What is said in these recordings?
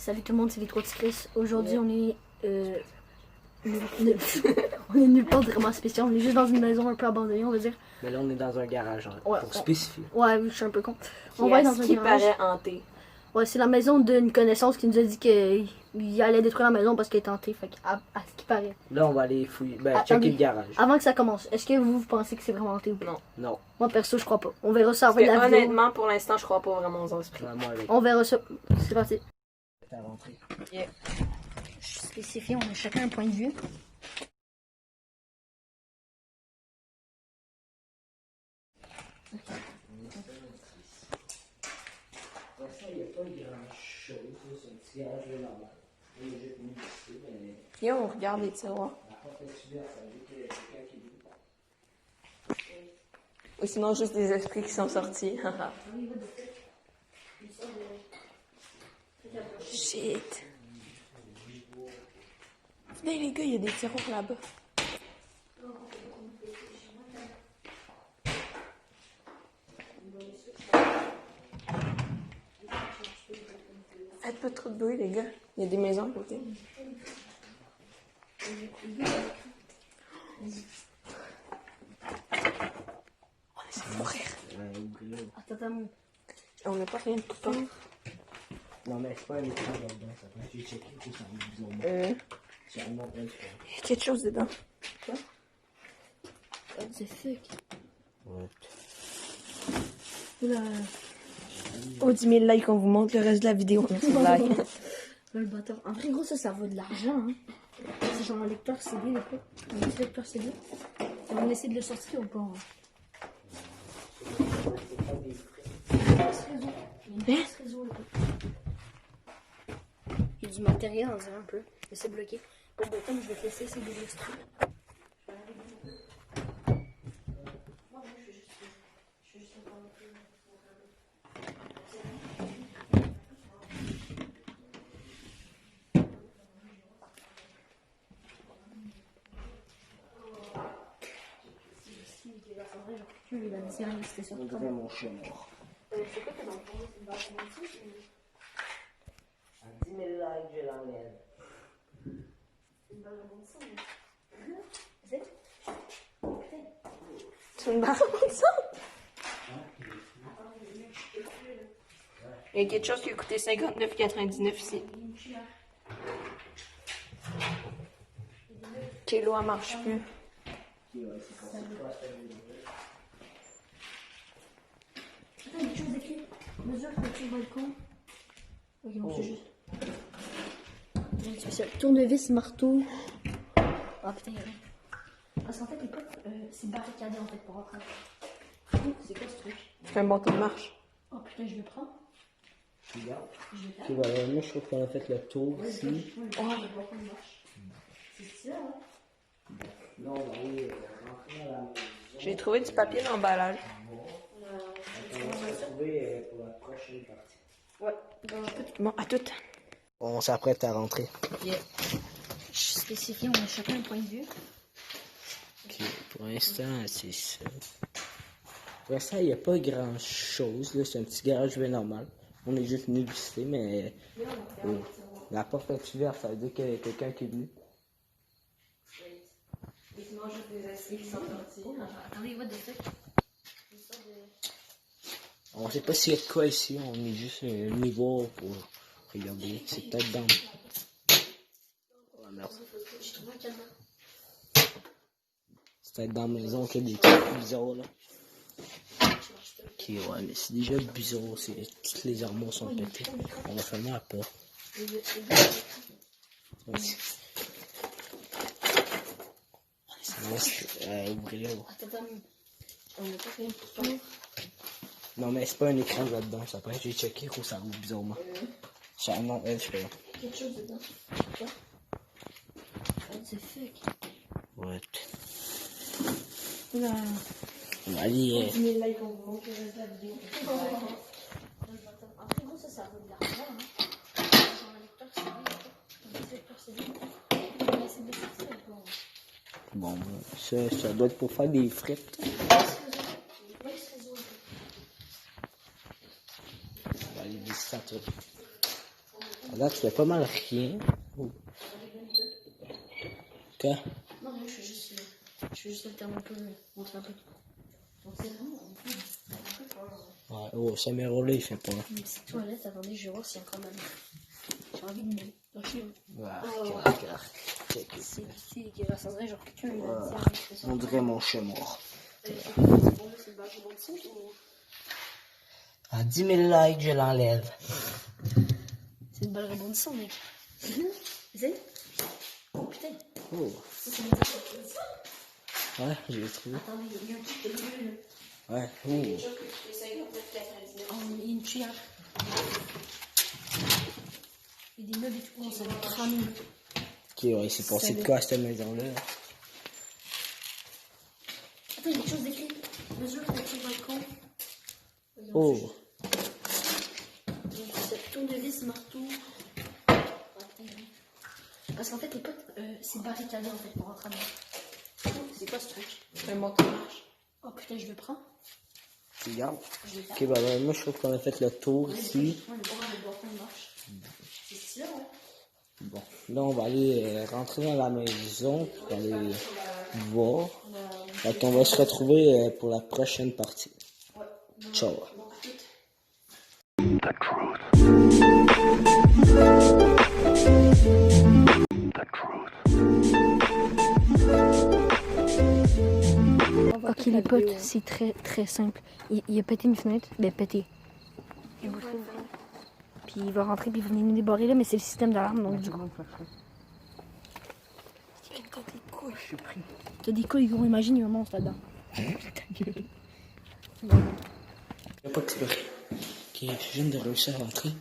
Salut tout le monde, c'est les trois petits Chris. Aujourd'hui, on est on est nulle part de vraiment spécial. On est juste dans une maison un peu abandonnée, on va dire. Mais là, on est dans un garage, hein, Ouais, pour spécifier. Ouais, je suis un peu con. On va être dans un qui garage. paraît hanté. Ouais, c'est la maison d'une connaissance qui nous a dit qu'il allait détruire la maison parce qu'elle est hantée. Fait à ce qui paraît. Là, on va aller fouiller, Attendez. checker le garage. Avant que ça commence, est-ce que vous pensez que c'est vraiment hanté ou pas? Non. Non. Moi, perso, je crois pas. On verra ça Parce après que, la vidéo. honnêtement, pour l'instant, je crois pas vraiment aux esprits. Ouais, moi avec On verra ça. C'est parti. ta rentrée. Je spécifie, on a chacun un point de vue. Pour ça, il n'y a pas grand chose, c'est un petit garage normal. Il y a juste une ici, mais Et on regarde les tiroirs. la porte est ouverte, ça veut dire qu'il y a quelqu'un qui vit. Ou sinon, juste des esprits qui sont sortis. Shit. Venez les gars, il y a des tiroirs là-bas. Faites pas trop de bruit les gars. Il y a des maisons à côté. On essaie de mourir. Attends, On n'a pas rien de coupant. Non, mais c'est pas un écran là-dedans, ça peut être checké, tout ça me bizarrement. C'est un nom, Il y a quelque chose dedans. what the fuck? Ouais. Oula. Au 10 000 likes, on vous montre le reste de la vidéo. On a fait like. Le bâtard. En vrai, gros, ça vaut de l'argent, hein. C'est genre un lecteur CD, là, quoi. Un petit lecteur CD. On va essayer de le sortir ou pas, hein? Il y a du matériel, on dirait un peu. Mais c'est bloqué. Pour le temps, je vais te laisser essayer d'ouvrir ce truc. Il a dit rien, c'était sur On dirait mon chien mort. c'est quoi que dans le fond? C'est une bâche ici? À 10 000 likes, je l'enlève. C'est une barre de sang, mais... C'est une barre de sang. Il y a quelque chose qui a coûté 59,99 ici. Ok, l'eau, elle marche plus. Attends, il y a quelque chose écrit. Mesure que tu balcon. Ok, non, c'est juste. Rien spécial. Tournevis, marteau. Ah putain, il y a rien. Parce qu'en fait, les potes, c'est barricadé en fait pour rentrer. C'est quoi ce truc? C'est un bâton de marche. Oh putain, je le prends. Regarde. Je le Ok, voilà, moi je trouve qu'on a fait le tour ici. C'est ça, hein? Là, on va aller rentrer dans la maison. J'ai trouvé du papier d'emballage. On va se retrouver pour la prochaine partie. Ouais. Bon, à tout. On s'apprête à rentrer. Je suis spécifié, on a chacun un point de vue. Ok, pour l'instant, c'est ça. Pour l'instant, il n'y a pas grand chose. C'est un petit garage bien normal. On est juste venu visiter, mais la porte est ouverte, ça veut dire qu'il y a quelqu'un qui est venu. Et sinon, juste des esprits qui sont sortis. Attendez, what the fuck? On sait pas s'il y a de quoi ici, on est juste venu voir pour regarder. C'est peut-être dans. Oh merde. C'est peut-être dans la maison qu'il y a des trucs bizarres là. Ok, ouais, mais c'est déjà bizarre, toutes les armoires sont pétées. On va fermer la porte. Ouvrir. Attends, on n'a pas fait un petit Non, mais c'est pas un écran là-dedans, ça peut être j'ai checké ou ça ouvre bizarrement. C'est un nom, elle, je fais. quelque chose dedans. Quoi? What the fuck? What? Oula. On va aller. 10 000 likes, on vous montre le reste de la vidéo. Après, gros, ça vaut de l'argent, hein. Genre un lecteur CD, un lecteur CD. On va essayer de le sortir ou pas? Bon, ça doit être pour faire des frites. On va aller visiter ça tout. Là, tu fais pas mal rien. Oh. Quoi? Non, je fais juste alterner un peu, montrer un peu. Donc c'est vraiment un peu fort. Ouais, oh, ce miroir-là, il fait pas. Une petite toilette, attendez, je vais voir s'il y a encore mal. J'ai envie de me lâcher. Check it. C'est dégueulasse, on dirait genre quelqu'un il a dit On dirait mon chat mort. c'est le barreau de son ou... À 10 000 likes, je l'enlève. C'est une balle rebondissante, mec. C'est? Oh putain. Oh. Ça, c'est une balle. Ouais, je l'ai trouvé. Attendez, il y a un truc de bleu là. Ouais, oh. Oh, il y a une cuillère. Il y a des meubles et tout, on s'en va cramer. Ok, ouais, il s'est passé de quoi à cette maison-là? Attends, il y a quelque chose d'écrit. Mesure de ton balcon. Oh. Tournevis, marteau. Parce qu'en fait, les potes, c'est barricadé en fait pour rentrer dedans. C'est quoi ce truc? Un manteau de marche. Oh putain, je le prends. Tu regardes? Je vais le faire. Ok, bah, moi, je trouve qu'on a fait le tour ici. Ouais, le bâton de marche. C'est stylé, ouais. Bon, là, on va aller rentrer dans la maison pour aller voir. Fait qu'on va se retrouver pour la prochaine partie. Ciao. Ok les potes, c'est très simple. Il a pété une fenêtre, ben pété. Il bouge pas. Puis il va rentrer puis il va venir nous débarrer là, mais c'est le système d'alarme donc du coup. Je suis pris. T'as des couilles gros, imagine il y a un monstre là-dedans. Ta gueule. Y'a pas de tirer. Ok, je viens de réussir à rentrer.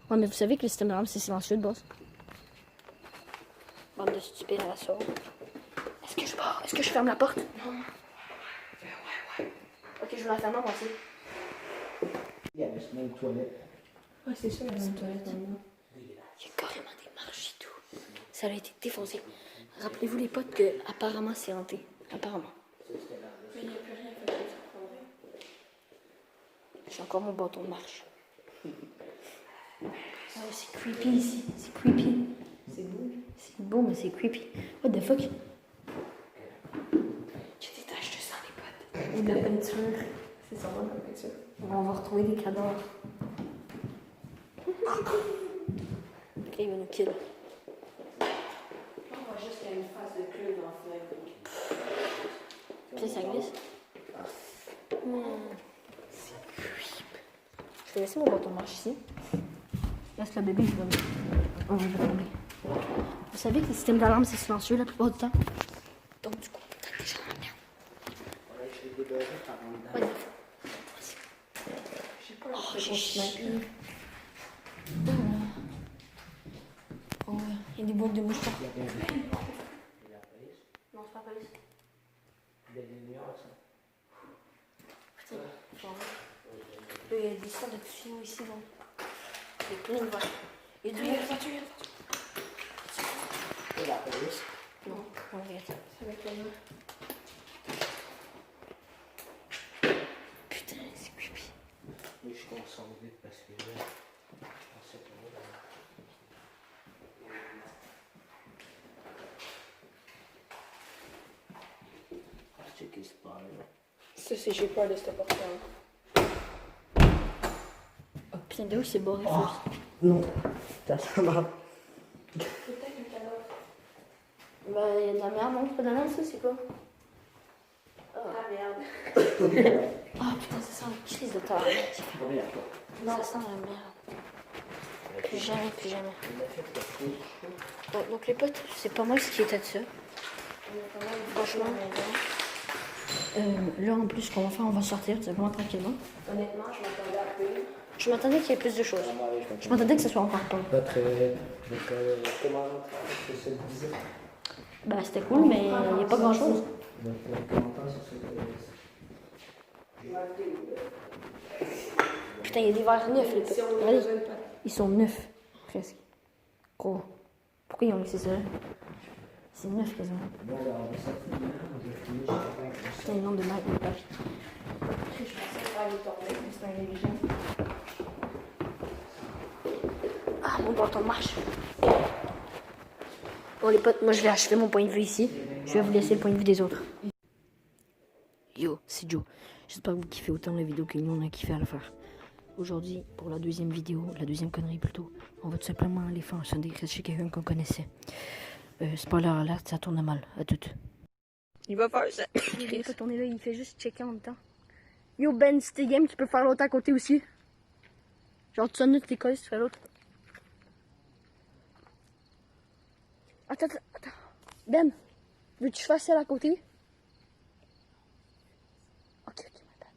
Ouais, mais vous savez que le système d'alarme c'est silencieux de boss. Bande de stupides à la sauce. Est-ce que je pars? Est-ce que je ferme la porte? Non. Ouais. Ok, je vais la fermer moi aussi. Il y avait ce même toilette. Ouais, c'est ça, la même toilette. Il y a carrément des marches et tout. Ça a été défoncé. Rappelez-vous les potes que apparemment c'est hanté. Apparemment. Mais il n'y a plus rien. J'ai encore mon bâton de marche. Ouais, c'est creepy ici. C'est creepy. C'est beau. C'est beau, mais c'est creepy. What the fuck? Tu détaches de ça, les potes. Et de la peinture. C'est sûrement de la peinture. On va retrouver des cadavres. Ok, il va nous kill. On voit juste qu'il y a une face de queue dans la fenêtre. Puis ça glisse. C'est creep. Je vais laisser mon bâton de marche ici. Laisse le bébé, je vais on va tomber. Vous savez que le système d'alarme c'est silencieux la plupart du temps. Donc du coup, peut-être déjà dans la merde. Ouais, je l'ai débordé par en dedans. Ouais, d'accord. Oh, j'ai chié. Oh, il y a des boucles de mouchoirs. Non, c'est pas police. Il y a des nuances. Putain, il y a des sortes de tuyaux ici, donc. Il y a plein de voitures. Il y a des voitures. Et la police. Non, on regarde. C'est avec la main. Putain, c'est creepy. Mais je consomme vite parce que là, je pensais pas. Checker ce pas là. Ça, c'est j'ai peur de cette porte-là. Oh putain, de où c'est barré, Oh, non, t'as ça mal. Peut-être une cadavre. Bah, il y a de la merde, non? C'est pas de la merde, ça, c'est quoi? Ah merde. Ah putain, ça sent la crise de terre. Ça sent la merde. Plus jamais, plus jamais. Bon, donc les potes, c'est pas moi ce qui était de ça. Franchement. Là, en plus, ce qu'on va faire, on va sortir tout simplement tranquillement. Honnêtement, je m'attendais à peu. Je m'attendais qu'il y ait plus de choses. Je m'attendais que ce soit encore pas. Votre commentaire, c'est ce que je disais. Bah, c'était cool, mais il n'y a pas grand chose. Votre commentaire sur ce que Putain, il y a des verres neufs, les potes. Regardez, ils sont neufs, presque. Gros. Pourquoi ils ont laissé ça là? C'est 9 quasiment. Bon, ben, on va sortir maintenant, on va finir, je C'est le nom de ma page. Je pensais pas aller tomber, mais c'est un négligent. Ah, mon bâton marche. Bon les potes, moi je vais achever mon point de vue ici. Je vais vous laisser le point de vue des autres. Yo, c'est Joe. J'espère que vous kiffez autant la vidéo que nous on a kiffé à la faire. Aujourd'hui, pour la deuxième vidéo, la deuxième connerie plutôt, on va tout simplement aller faire un Sunday Chris chez quelqu'un qu'on connaissait. Spoiler alert, ça tourne mal, à toutes. Il va faire ça. Il peut tourner là, il fait juste checker en même temps. Yo Ben, si t'es game, tu peux faire l'autre à côté aussi. Genre tu sonnes tes colis, tu fais l'autre. Attends. Ben, veux-tu que je fasse celle à côté? Ok, my bad.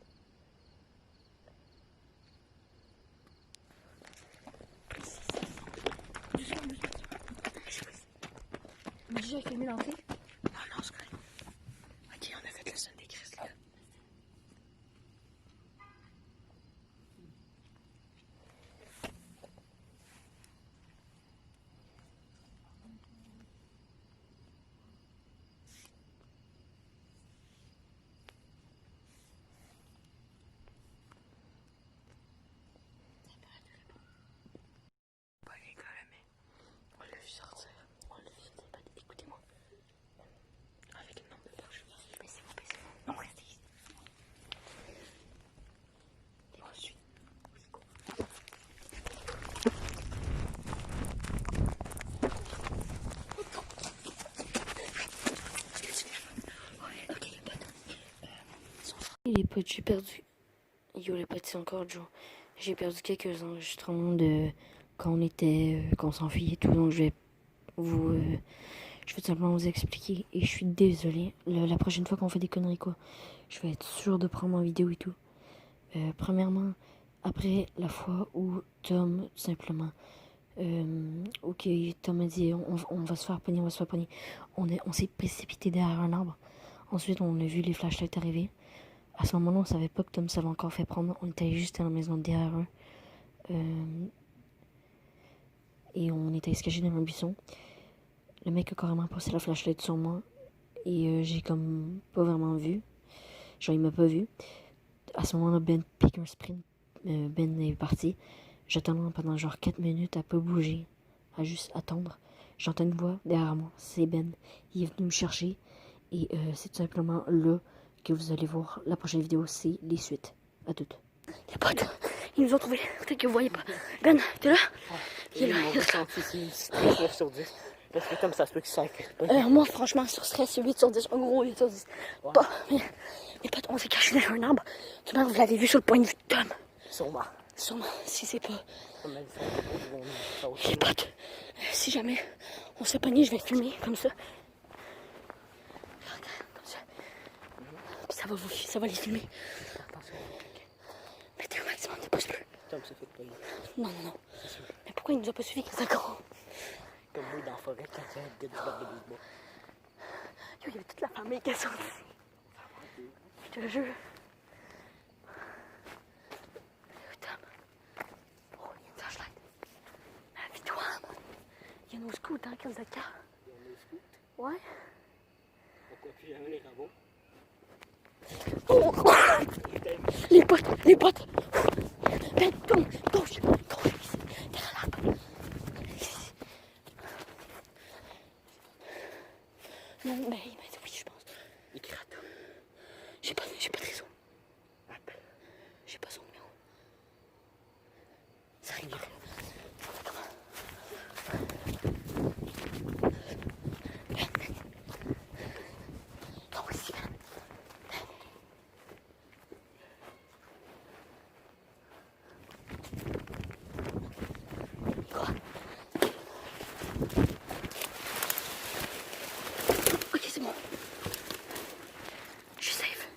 J'ai déjà filmé l'entrée? Non, c'est correct. Ok, on a fait le Sunday Chris là. Pas l'école, mais on l'a vu sortir. On l'a vu sortir. Écoutez-moi. Avec une lampe de poche. Baissez-vous. Non, restez ici. Et ensuite, Les potes, j'ai perdu. Yo les potes, c'est encore Joe. J'ai perdu quelques enregistrements de quand on était, quand on s'enfuyait et tout, donc je vais tout simplement vous expliquer. Et je suis désolée. La prochaine fois qu'on fait des conneries quoi, je vais être sûre de prendre en vidéo et tout. Premièrement, après la fois où Tom tout simplement, ok, Tom a dit on va se faire pogner, on s'est précipité derrière un arbre. Ensuite, on a vu les flashlights arriver. À ce moment-là, on savait pas que Tom s'avait encore fait prendre. On était juste à la maison derrière eux. Et on était escagés dans un buisson. Le mec a carrément passé la flashlight sur moi. Et j'ai comme pas vraiment vu. Genre, il m'a pas vu. À ce moment-là, Ben pique un sprint. Ben est parti. J'attends pendant genre 4 minutes à pas bouger. À juste attendre. J'entends une voix derrière moi. C'est Ben. Il est venu me chercher. Et c'est tout simplement là que vous allez voir la prochaine vidéo, c'est les suites. À toutes. Les potes, ils nous ont trouvés. Peut-être que vous voyez pas. Ben, t'es là? Il est là. on ressenti ici 9 sur 10. Parce que Tom, ça se peut qu'il s'en Moi, franchement, sur stress, c'est 8 sur 10. En gros, 8 sur 10. Ouais. Pas, mais, les potes, on s'est caché derrière un arbre. Tout le monde, vous l'avez vu sur le point de vue de Tom. Sûrement. Sûrement, si c'est pas. Comme elle dit, Les potes, si jamais on s'est pogné, je vais filmer comme ça. Comme ça. Puis ça va les filmer. Attention. Mettez au maximum de pouces bleus. Tom se fait pas. Non. Mais pourquoi il nous a pas suivi, d'accord? Comme moi dans la forêt quand il y a un gars de barbe de baseball. Yo, il y avait toute la famille qui est sortie. Je te jure. Tom. Oh, il y a une flashlight. Vis-toi. Il y a nos scouts dans 15 hectares. Il y en a des scouts. Ouais. Pourquoi plus jamais les rabots? Oh. Les potes. Ben, tourne, gauche, ici, derrière l'arbre. Ici. Non, mais il m'a dit oui, je pense. Il gratte. J'ai pas de réseau. Appelle. J'ai pas son numéro. Ça arrive. Non, ici, Ben. Quoi? Ok, c'est bon. Je suis safe.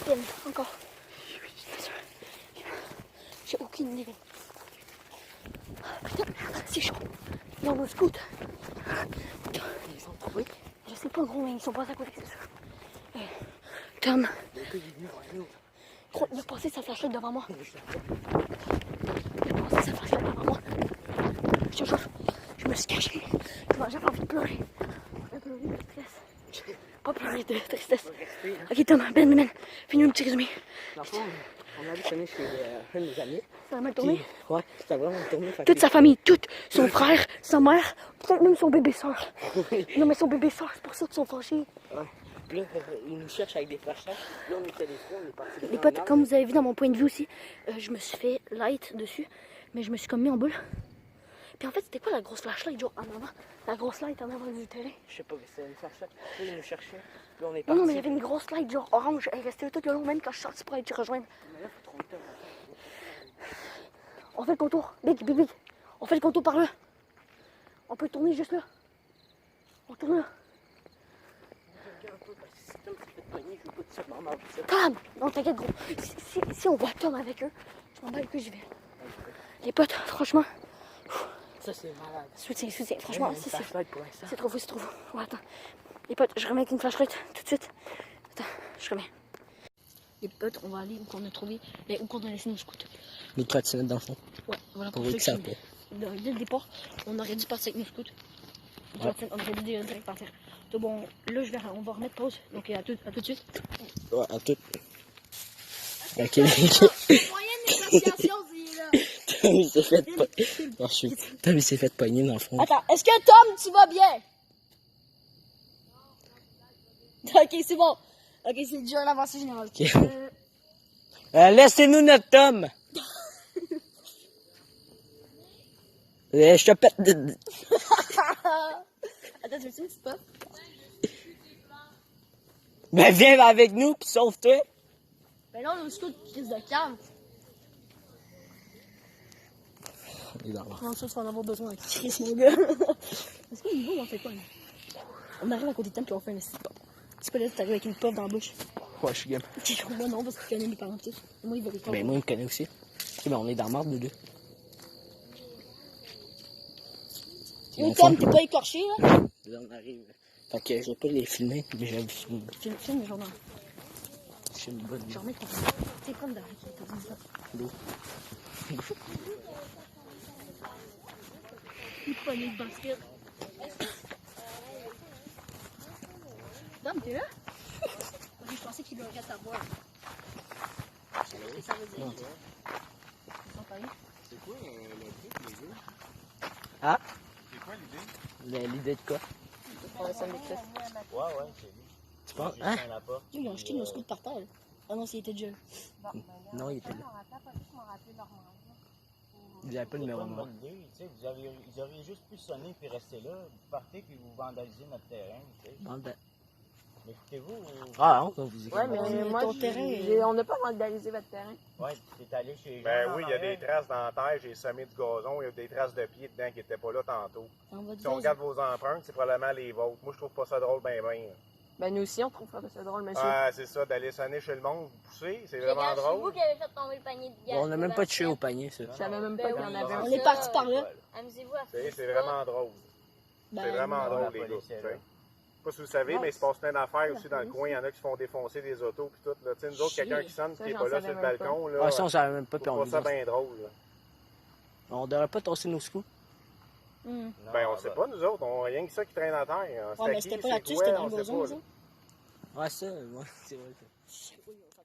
spin, encore. J'ai aucune idée. Putain, c'est chaud. Dans le scout. Ils sont trouvés. Je sais pas gros, mais ils sont pas à côté, c'est sûr. Tom, Le gars, il est venu voir nous. gros, il a passé sa flashlight devant moi. Il a passé sa flashlight devant moi. Je te jure, je me suis caché. J'avais envie de pleurer. Pas pleurer de tristesse. Pas pleurer de tristesse. Ok Tom, Ben, fais-nous un petit résumé. Dans le fond, on allait sonner chez un de mes amis. Ça a mal tourné. Puis, ouais, ça a vraiment tourné. Toute sa famille, toute. Son frère, sa mère, peut-être même son bébé soeur. Oui. Non mais son bébé soeur, c'est pour ça qu'ils sont fâchés. Ouais. Puis là, ils nous cherchent avec des flashlights. Là, on était les trois, on est partis. Les potes, comme vous avez vu dans mon point de vue aussi, je me suis fait light dessus, mais je me suis comme mis en boule. Puis en fait, c'était quoi la grosse flashlight, genre en avant? La grosse light en avant du terrain? Je sais pas, mais c'était une flashlight. Là, ils nous cherchaient. Puis on est Non, partis. non, mais il y avait une grosse light, genre orange. Elle restait tout le long, même quand je suis sorti pour aller te rejoindre. Mais là, faut trouver le temps. On fait le contour. Big. On fait le contour par là. On peut tourner juste là. On tourne là. Regarde un peu, parce que si Tom s'est fait pogner, je veux pas de ça, maman. Tom! Non, t'inquiète, gros. Si on voit Tom avec eux, je m'en bats les couilles, j'y vais. Les potes, franchement, Ça, c'est malade. soutien. Franchement, Une flashlight pour l'instant. c'est trop fou. Ouais, attends. Les potes, je remets avec une flashlight tout de suite. Attends, je remets. Les potes, on va aller où qu'on a trouvé, mais où qu'on a laissé nos scouts. Les trottinettes dans le fond. Ouais, voilà Pour pour ceux eux que ça qui... plaît. Dès le départ, on aurait dû partir avec nos scouts. On aurait dû direct partir. Donc bon, là, on va remettre pause. Donc à tout de suite. Ouais, à tout. Ok. Moyenne négociation, c'est là. Tom, il s'est fait pogner. Tom, il s'est fait pogner dans le fond. Attends, est-ce que Tom, tu vas bien? Ok, c'est bon. Ok, c'est déjà un avancée générale. Ok. Laissez-nous notre Tom! Je te pète de... Attends, tu veux-tu une petite pop? Ben viens avec nous pis sauve-toi! Ben non, le scout, crise de calme. Comment ça, tu vas en avoir besoin avec Chris, mon gars? Est-ce qu'au niveau, on fait quoi, là? On arrive à côté de Tom, puis on fait un petit pop. Tu peux là, t'arrives avec une pop dans la bouche. Ouais, je suis game. Moi, non, parce que tu connais mes parents, tous. Moi, il va les faire. Ben moi, il me connaît aussi. Ok, ben on est dans la marde, nous deux. Yo, Tom, t'es pas écorché, là? Là, on arrive. Fait que je vais pas les filmer, mais je vais les filmer. Tu le filmes, mais genre, non. Je suis une bonne Genre, mets ton. T'es comme derrière qui t'as dit ça. l'eau. Il prenait le basket. Tom, t'es là? Ok, je pensais qu'il aurait à boire. Qu'est-ce que ça veut dire? Ils sont pareils. C'est quoi le truc, les jeux? Ah? C'est quoi l'idée? L'idée de quoi? On va s'en écrire. Ouais, j'ai vu. Tu penses? J'ai Hein? fait un apport. Yo, ils ont jeté nos scouts par terre. Ah non, c'était déjà. Non, il était là. Il n'y avait pas le C'est numéro pas une noir. bonne idée, tu sais, ils auraient juste pu sonner puis rester là, vous partez puis vous vandalisez notre terrain, tu sais. Bon, ben... Mais écoutez-vous, Ah, on va vous écrire. Ouais, mais moi, ton terrain, on n'a pas vandalisé votre terrain. ouais, t'es allé chez les gens. Ben en oui, il y a des Noël. traces dans la terre, j'ai semé du gazon, il y a des traces de pieds dedans qui n'étaient pas là tantôt. On va Si dire. on regarde vos empreintes, c'est probablement les vôtres. Moi, je trouve pas ça drôle ben. Ben, nous aussi, on trouve ça drôle, monsieur. Ah, c'est ça, d'aller sonner chez le monde, vous pousser, c'est vraiment C'est vous drôle. qui avez fait tomber le panier de gaz. Bon, on n'a même pas touché au panier, ça. Je savais même pas qu'il y en avait On un. est parti par là. Amusez-vous à Tu sais, faire c'est vraiment drôle. Ben, C'est vraiment non, drôle, la les gars. police est tu sais. là. Je sais pas si vous savez, mais il se passe plein d'affaires aussi dans le coin. Il y en a qui se font défoncer des autos puis tout. Là. Tu sais, nous autres, quelqu'un qui sonne Ça, qui n'est j'en pas là savais sur le même balcon, là, Ah, ça, on savait même pas, je puis on trouve ça dit. bien drôle. Là. On devrait pas tosser nos scouts. hum. Ben, on sait pas, nous autres. On rien que ça qui traîne à terre. Ouais, mais c'était pas là-dessus, c'était dans le gazon, ça. Ouais, ça, ouais, c'est vrai. Oui, on s'en